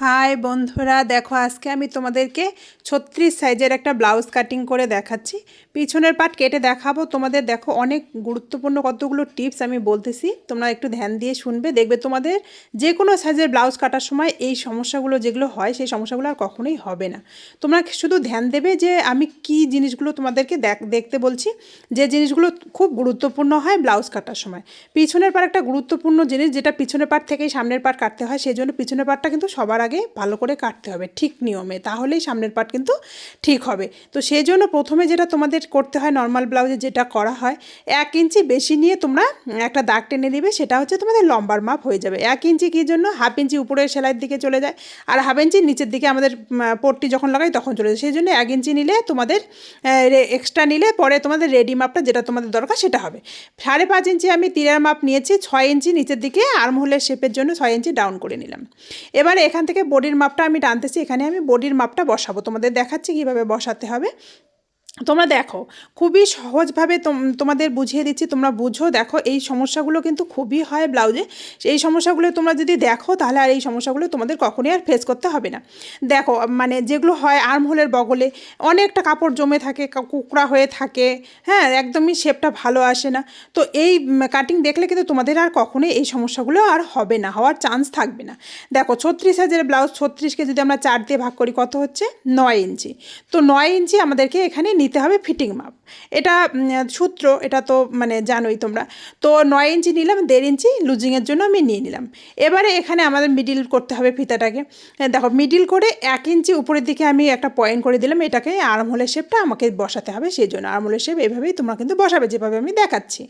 High বন্ধুরা, দেখো আজকে আমি তোমাদেরকে 36 সাইজের একটা ব্লাউজ কাটিং করে দেখাচ্ছি। পিছনের পার্ট কেটে দেখাবো তোমাদের। দেখো অনেক গুরুত্বপূর্ণ কতগুলো টিপস আমি বলতেছি, তোমরা একটু ধ্যান দিয়ে শুনবে, দেখবে তোমাদের যে কোনো সাইজের ব্লাউজ কাটার সময় এই সমস্যাগুলো যেগুলো হয় সেই সমস্যাগুলো আর কখনোই হবে না। তোমরা শুধু ধ্যান দেবে যে আমি কি জিনিসগুলো তোমাদেরকে দেখতে বলছি, যে জিনিসগুলো খুব গুরুত্বপূর্ণ হয় ব্লাউজ কাটার সময়। পিছনের পার্ট একটা গুরুত্বপূর্ণ জিনিস, যেটা পিছনের পার্ট থেকেই সামনের পার্ট কাটতে হয়, সেই জন্য পিছনের পার্টটা কিন্তু সবার আগে ভালো করে কাটতে হবে ঠিক নিয়মে, তাহলেই সামনের পার্ট কিন্তু ঠিক হবে। তো সেই জন্য প্রথমে যেটা তোমাদের করতে হয়, নর্মাল ব্লাউজে যেটা করা হয়, 1 ইঞ্চি বেশি নিয়ে তোমরা একটা দাগ টেনে দিবে, সেটা হচ্ছে তোমাদের লম্বার মাপ হয়ে যাবে। 1 ইঞ্চি কী জন্য, হাফ ইঞ্চি উপরের সেলাইয়ের দিকে চলে যায়, আর হাফ ইঞ্চি নিচের দিকে আমাদের পট্টি যখন লাগাই তখন চলে যায়। সেই জন্য 1 ইঞ্চি নিলে তোমাদের এক্সট্রা নিলে পরে তোমাদের রেডি মাপটা যেটা তোমাদের দরকার সেটা হবে। 5.5 ইঞ্চি আমি তীরের মাপ নিয়েছি, 6 ইঞ্চি নিচের দিকে আর্মহোলের শেপের জন্য 6 ইঞ্চি ডাউন করে নিলাম। এবারে এখান থেকে বডির মাপটা আমি টানতেছি, এখানে আমি বডির মাপটা বসাবো, তোমাদের দেখাচ্ছি কীভাবে বসাতে হবে। তোমরা দেখো খুবই সহজভাবে তোমাদের বুঝিয়ে দিচ্ছি, তোমরা বুঝো। দেখো এই সমস্যাগুলো কিন্তু খুবই হয় ব্লাউজে, এই সমস্যাগুলো তোমরা যদি দেখো তাহলে আর এই সমস্যাগুলো তোমাদের কখনোই আর ফেস করতে হবে না। দেখো মানে যেগুলো হয় আর্মহোলের বগলে অনেকটা কাপড় জমে থাকে, কুকড়া হয়ে থাকে, হ্যাঁ, একদমই শেপটা ভালো আসে না। তো এই কাটিং দেখলে কিন্তু তোমাদের আর কখনোই এই সমস্যাগুলো আর হবে না, হওয়ার চান্স থাকবে না। দেখো 36 সাইজের ব্লাউজ, 36কে যদি আমরা 4 দিয়ে ভাগ করি কত হচ্ছে, 9 ইঞ্চি। তো 9 ইঞ্চি আমাদেরকে এখানে নিতে হবে ফিটিং মাপ। এটা সূত্র, এটা তো মানে জানোই তোমরা। তো 9 ইঞ্চি নিলাম, 1.5 ইঞ্চি লুজিংয়ের জন্য আমি নিয়ে নিলাম। এবারে এখানে আমাদের মিডিল করতে হবে ফিতাটাকে। দেখো মিডিল করে 1 ইঞ্চি উপরের দিকে আমি একটা পয়েন্ট করে দিলাম, এটাকে আর্মহোলের শেপটা আমাকে বসাতে হবে। সেই জন্য আর্মহোলের শেপ এভাবেই তোমরা কিন্তু বসাবে, যেভাবে আমি দেখাচ্ছি।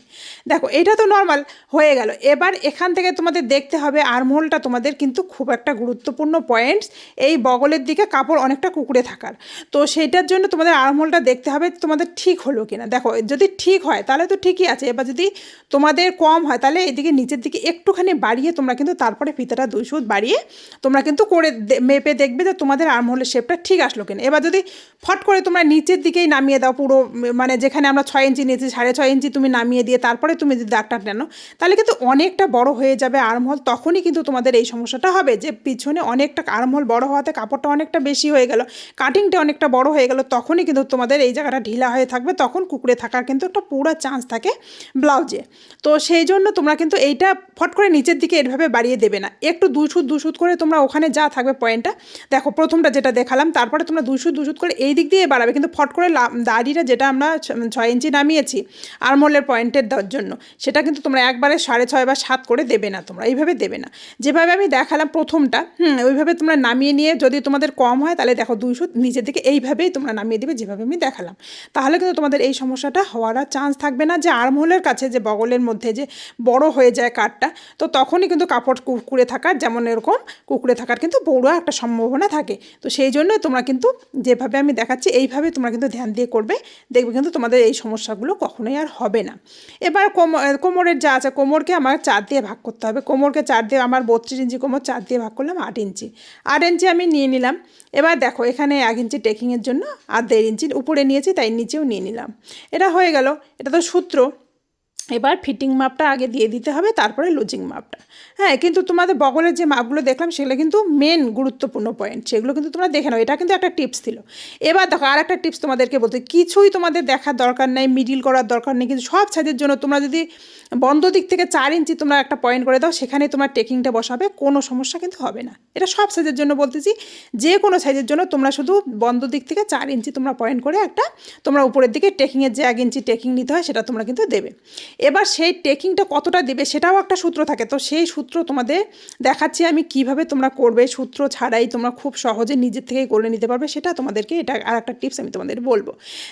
দেখো এটা তো নর্মাল হয়ে গেল। এবার এখান থেকে তোমাদের দেখতে হবে আর্মহোলটা তোমাদের কিন্তু খুব একটা গুরুত্বপূর্ণ পয়েন্টস, এই বগলের দিকে কাপড় অনেকটা কুকুরে থাকার। তো সেইটার জন্য তোমাদের আর্মহোলটা দেখতে হবে তোমাদের ঠিক হলো কিনা। দেখো যদি ঠিক হয় তাহলে তো ঠিকই আছে, এবার যদি তোমাদের কম হয় তাহলে এদিকে নিচের দিকে একটুখানি বাড়িয়ে তোমরা কিন্তু তারপরে ফিতাটা 2 সুত বাড়িয়ে তোমরা কিন্তু করে মেপে দেখবে যে তোমাদের আর্মহোলের শেপটা ঠিক আসলো কিনা। এবার যদি ফট করে তোমরা নিচের দিকেই নামিয়ে দাও পুরো, মানে যেখানে আমরা 6 ইঞ্চি নিয়েছি 6.5 ইঞ্চি তুমি নামিয়ে দিয়ে তারপরে তুমি যদি দাগটা টানো, তাহলে কিন্তু অনেকটা বড় হয়ে যাবে আর্মহোল। তখনই কিন্তু তোমাদের এই সমস্যাটা হবে যে পিছনে অনেকটা আর্মহোল বড় হওয়াতে কাপড়টা অনেকটা বেশি হয়ে গেল, কাটিংটা অনেকটা বড় হয়ে গেল, তখনই কিন্তু তোমাদের এই জায়গাটা ঢিলা হয়ে থাকবে, তখন কুকুরে থাকার কিন্তু একটা পুরো চান্স থাকে ব্লাউজে। তো সেই জন্য তোমরা কিন্তু এইটা ফট করে নিচের দিকে এভাবে বাড়িয়ে দেবে না, একটু 2 সুত করে তোমরা ওখানে যা থাকবে পয়েন্টটা, দেখো প্রথমটা যেটা দেখালাম, তারপরে তোমরা 2 সুত করে এই দিক দিয়ে বাড়াবে, কিন্তু ফট করে দাড়িটা যেটা আমরা 6 ইঞ্চি নামিয়েছি আর্মহোলের পয়েন্টের দেওয়ার জন্য, সেটা কিন্তু তোমরা একবারে 6.5 বা 7 করে দেবে না, তোমরা এইভাবে দেবে না। যেভাবে আমি দেখালাম প্রথমটা, ওইভাবে তোমরা নামিয়ে নিয়ে, যদি তোমাদের কম হয় তাহলে দেখো 2 সুত নিচের দিকে এইভাবেই তোমরা নামিয়ে দেবে যেভাবে আমি দেখালাম। তাহলে কিন্তু তোমাদের এই সমস্যাটা হওয়ার আর চান্স থাকবে না, যে আর্মহোলের কাছে যে বগলের মধ্যে যে বড় হয়ে যায় কাটটা, তো তখনই কিন্তু কাপড় কুকুরে থাকার, যেমন এরকম কুকুরে থাকার কিন্তু বড় একটা সম্ভাবনা থাকে। তো সেই জন্যই তোমরা কিন্তু যেভাবে আমি দেখাচ্ছি এইভাবে তোমরা কিন্তু ধ্যান দিয়ে করবে, দেখবে কিন্তু তোমাদের এই সমস্যাগুলো কখনোই আর হবে না। এবার কোমরের যা আছে, কোমরকে আমার 4 দিয়ে ভাগ করতে হবে। কোমরকে 4 দিয়ে, আমার 32 ইঞ্চি কোমর, 4 দিয়ে ভাগ করলাম 8 ইঞ্চি। 8 ইঞ্চি আমি নিয়ে নিলাম। এবার দেখো এখানে 1 ইঞ্চি টেকিংয়ের জন্য আর 1.5 ইঞ্চির উপরে নিয়েছি, তাই নিচেও নিয়ে নিলাম। এটা হয়ে গেল, এটা তো সূত্র। এবার ফিটিং মাপটা আগে দিয়ে দিতে হবে, তারপরে লুজিং মাপটা। হ্যাঁ, কিন্তু তোমাদের বগলের যে মাপগুলো দেখলাম সেগুলো কিন্তু মেন গুরুত্বপূর্ণ পয়েন্ট, সেগুলো কিন্তু তোমরা দেখে নাও, এটা কিন্তু একটা টিপস ছিল। এবার দেখো আর একটা টিপস তোমাদেরকে বলতে, কিছুই তোমাদের দেখার দরকার নেই, মিডিল করার দরকার নেই, কিন্তু সব সাইজের জন্য তোমরা যদি বন্ধ দিক থেকে 4 ইঞ্চি তোমরা একটা পয়েন্ট করে দাও, সেখানে তোমার টেকিংটা বসাবে, কোনো সমস্যা কিন্তু হবে না। এটা সব সাইজের জন্য বলতেছি, যে কোনো সাইজের জন্য তোমরা শুধু বন্ধ দিক থেকে 4 ইঞ্চি তোমরা পয়েন্ট করে একটা তোমরা উপরের দিকে টেকিংয়ের যে 1 ইঞ্চি টেকিং নিতে হয় সেটা তোমরা কিন্তু দেবে। এবার সেই টেকিংটা কতটা দেবে সেটাও একটা সূত্র থাকে, তো সেই সূত্র তোমাদের দেখাচ্ছি আমি কিভাবে তোমরা করবে, সূত্র ছাড়াই তোমরা খুব সহজে নিজের থেকে করে নিতে পারবে, সেটা তোমাদেরকে, এটা আর একটা টিপস আমি তোমাদের বলবো।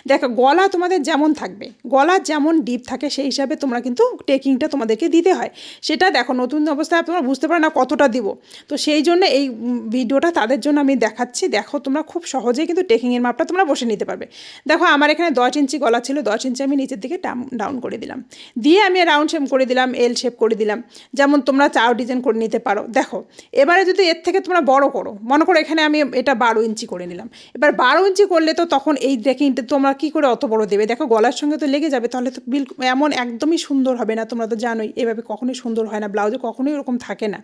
দেখো গলা তোমাদের যেমন থাকবে, গলা যেমন ডিপ থাকে সেই হিসাবে তোমরা কিন্তু টেকিংটা তোমাদেরকে দিতে হয়। সেটা দেখো নতুন অবস্থায় তোমরা বুঝতে পারো না কতটা দিব, তো সেই জন্য এই ভিডিওটা তাদের জন্য আমি দেখাচ্ছি। দেখো তোমরা খুব সহজেই কিন্তু টেকিংয়ের মাপটা তোমরা বসে নিতে পারবে। দেখো আমার এখানে 10 ইঞ্চি গলা ছিল, 10 ইঞ্চি আমি নিচের দিকে ডাউন করে দিলাম, দিয়ে আমি রাউন্ড শেপ করে দিলাম, এল শেপ করে দিলাম, যেমন তোমরা চাও ডিজাইন করে নিতে পারো। দেখো এবারে যদি এর থেকে তোমরা বড় করো, মনে করো এখানে আমি এটা 12 ইঞ্চি করে নিলাম, এবার 12 ইঞ্চি করলে তো তখন এই ড্রেকিংটা তোমরা কী করে অত বড় দেবে, দেখো গলার সঙ্গে তো লেগে যাবে, তাহলে তো এমন একদমই সুন্দর হবে না। তোমরা তো জানোই এভাবে কখনোই সুন্দর হয় না, ব্লাউজে কখনোই ওরকম থাকে না।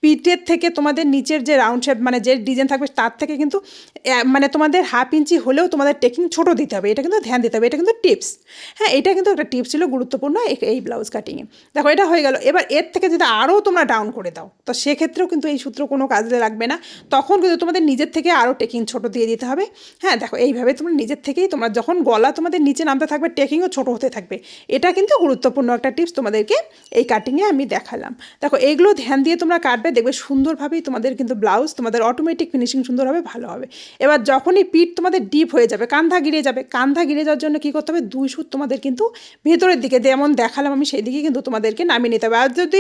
পিঠের থেকে তোমাদের নিচের যে রাউন্ড শেপ মানে যে ডিজাইন থাকবে তার থেকে কিন্তু মানে তোমাদের হাফ ইঞ্চি হলেও তোমাদের টেকিং ছোটো দিতে হবে, এটা কিন্তু ধ্যান দিতে হবে, এটা কিন্তু টিপস। হ্যাঁ, এটা কিন্তু একটা টিপস ছিল গুরুত্বপূর্ণ এই ব্লাউজ কাটিংয়ে। দেখো এটা হয়ে গেল। এবার এর থেকে যদি আরও তোমরা ডাউন করে দাও তো সেক্ষেত্রেও কিন্তু এই সূত্র কোনো কাজে লাগবে না, তখন কিন্তু তোমাদের নিজের থেকে আরও টেকিং ছোটো দিয়ে দিতে হবে। হ্যাঁ দেখো এইভাবে তোমরা নিজের থেকেই তোমরা যখন গলা তোমাদের নিচে নামতে থাকবে টেকিংও ছোটো হতে থাকবে। এটা কিন্তু গুরুত্বপূর্ণ একটা টিপস তোমাদেরকে এই কাটিংয়ে আমি দেখালাম। দেখো এইগুলো ধ্যান দিয়ে তোমরা কাটবে, দেখবে সুন্দরভাবেই তোমাদের কিন্তু ব্লাউজ তোমাদের অটোমেটিক ফিনিশিং সুন্দর হবে, ভালো হবে। এবার যখনই পিঠ তোমাদের ডিপ হয়ে যাবে, কান্ধা গিরে যাবে, কান্ধা গিরে যাওয়ার জন্য কী করতে হবে, 2 সুত তোমাদের কিন্তু ভেতরের দিকে যেমন দেখালাম আমি সেই দিকে কিন্তু তোমাদেরকে নামিয়ে নিতে হবে। আর যদি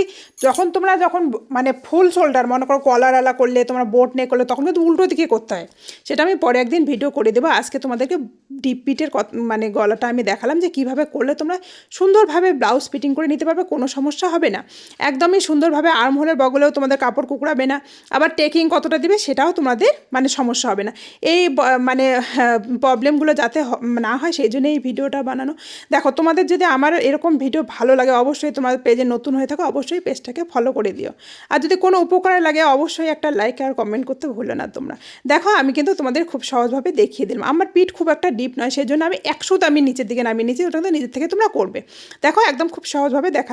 তোমরা যখন মানে ফুল শোল্ডার মনে করো কলার আলা করলে, তোমরা বোট নেক করলে, তখন কিন্তু উল্টো দিকে করতে হয়, সেটা আমি পরে একদিন ভিডিও করে দেবো। আজকে তোমাদেরকে ডিপ পিটের মানে গলাটা আমি দেখালাম যে কীভাবে করলে তোমরা সুন্দরভাবে ব্লাউজ ফিটিং করে নিতে পারবে, কোনো সমস্যা হবে না, একদমই সুন্দরভাবে। আর্ম হোলের বগলেও তোমাদের কাপড় কুকড়াবে না, আবার টেকিং কতটা দিবে সেটাও তোমাদের মানে সমস্যা হবে না। এই মানে প্রবলেমগুলো যাতে না হয় সেই জন্য এই ভিডিওটা বানানো। দেখো তোমাদের যদি আমার এরকম ভিডিও ভালো লাগে অবশ্যই তোমাদের পেজে নতুন হয়ে থাকো, অবশ্যই পেজটাকে ফলো করে দিও। আর যদি কোনো উপকার লাগে অবশ্যই একটা লাইক আর কমেন্ট করতে ভুলো না তোমরা। দেখো আমি কিন্তু তোমাদের খুব সহজভাবে দেখিয়ে দিলাম। আমার পিঠ খুব একটা ডিপ নয়, সেই জন্য আমি 100 নিচের দিকে নামিয়ে নিয়েছি, ওটা কিন্তু নিজের থেকে তোমরা করবে। দেখো একদম খুব সহজভাবে দেখালাম।